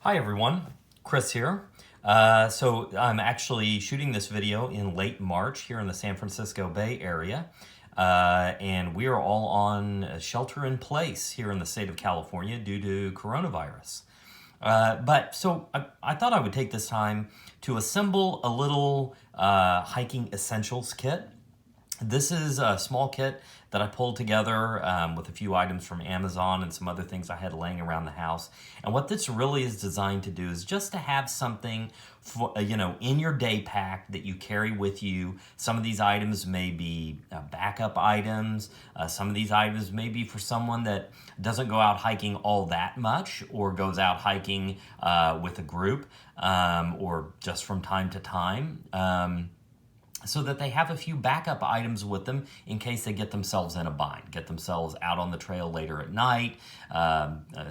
Hi everyone, Chris here. So I'm actually shooting this video in late March here in the San Francisco Bay Area. And we are all on shelter in place here in the state of California due to coronavirus. So I thought I would take this time to assemble a little hiking essentials kit. This is a small kit that I pulled together with a few items from Amazon and some other things I had laying around the house. And what this really is designed to do is just to have something for, in your day pack that you carry with you. Some of these items may be backup items. Some of these items may be for someone that doesn't go out hiking all that much or goes out hiking with a group or just from time to time. So that they have a few backup items with them in case they get themselves in a bind, get themselves out on the trail later at night,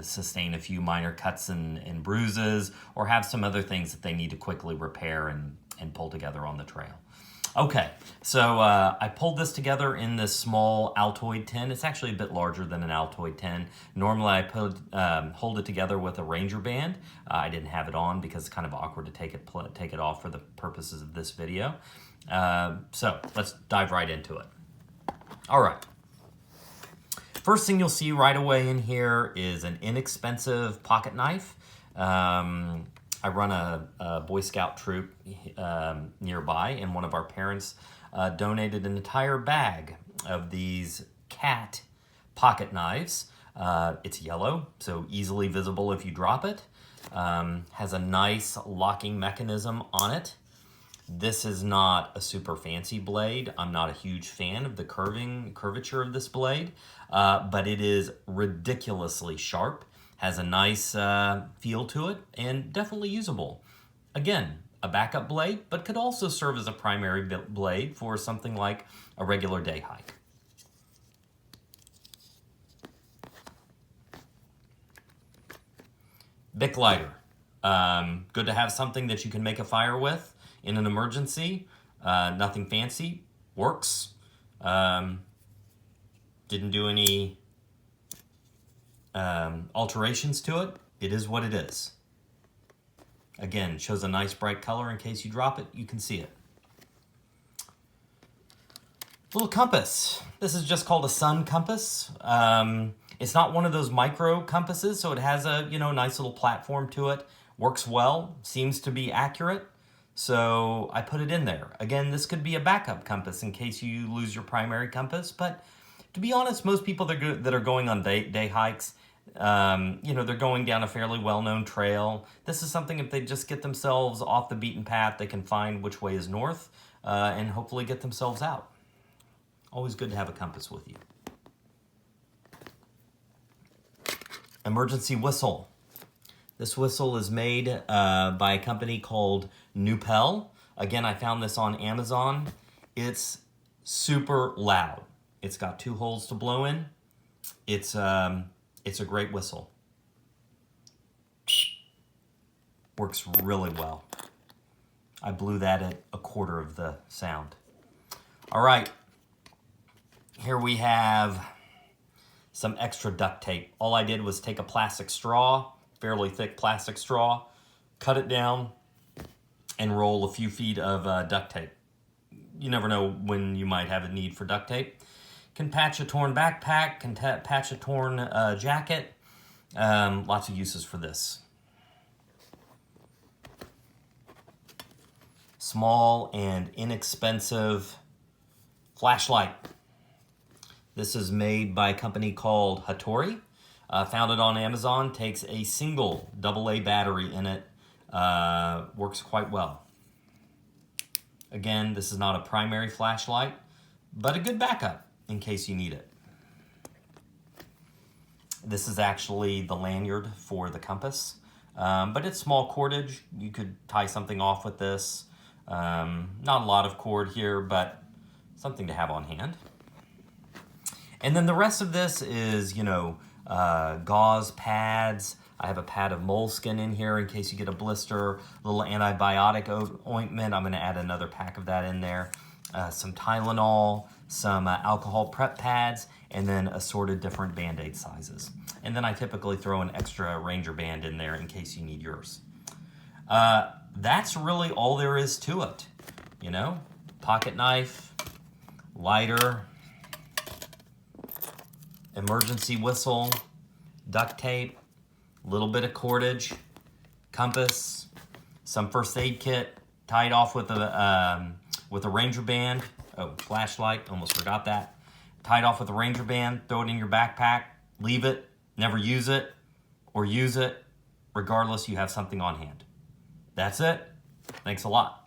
sustain a few minor cuts and bruises, or have some other things that they need to quickly repair and pull together on the trail. Okay, so I pulled this together in this small Altoid tin. It's actually a bit larger than an Altoid tin. Normally I hold it together with a Ranger band. I didn't have it on because it's kind of awkward to take it off for the purposes of this video. So let's dive right into it. All right. First thing you'll see right away in here is an inexpensive pocket knife. I run a Boy Scout troop nearby, and one of our parents donated an entire bag of these cat pocket knives. It's yellow, so easily visible if you drop it. Has a nice locking mechanism on it. This is not a super fancy blade. I'm not a huge fan of the curvature of this blade, but it is ridiculously sharp, has a nice feel to it, and definitely usable. Again, a backup blade, but could also serve as a primary blade for something like a regular day hike. Bic lighter. Good to have something that you can make a fire with in an emergency. Nothing fancy, works. Didn't do any alterations to it. It is what it is. Again, shows a nice bright color in case you drop it, you can see it. Little compass. This is just called a sun compass. It's not one of those micro compasses, so it has a nice little platform to it. Works well, seems to be accurate. So I put it in there. Again, this could be a backup compass in case you lose your primary compass. But to be honest, most people that are going on day hikes, they're going down a fairly well-known trail. This is something if they just get themselves off the beaten path, they can find which way is north and hopefully get themselves out. Always good to have a compass with you. Emergency whistle. This whistle is made by a company called Nupel. Again, I found this on Amazon. It's super loud. It's got 2 holes to blow in. It's a great whistle. Works really well. I blew that at 1/4 of the sound. All right. Here we have some extra duct tape. All I did was take a plastic straw, fairly thick plastic straw, cut it down, and roll a few feet of duct tape. You never know when you might have a need for duct tape. Can patch a torn backpack, can patch a torn jacket. Lots of uses for this. Small and inexpensive flashlight. This is made by a company called Hattori. Found it on Amazon. Takes a single AA battery in it. Works quite well. Again, this is not a primary flashlight, but a good backup in case you need it. This is actually the lanyard for the compass, but it's small cordage. You could tie something off with this. Not a lot of cord here, but something to have on hand. And then the rest of this is, gauze pads. I have a pad of moleskin in here in case you get a blister, a little antibiotic ointment. I'm going to add another pack of that in there. Some Tylenol, some alcohol prep pads, and then assorted different Band-Aid sizes. and then I typically throw an extra Ranger band in there in case you need yours. That's really all there is to it. You know, pocket knife, lighter, emergency whistle, duct tape, a little bit of cordage, compass, some first aid kit, tied off with a Ranger band. Oh, flashlight, almost forgot that. Tied off with a Ranger band, throw it in your backpack, leave it, never use it, or use it. Regardless, you have something on hand. That's it. Thanks a lot.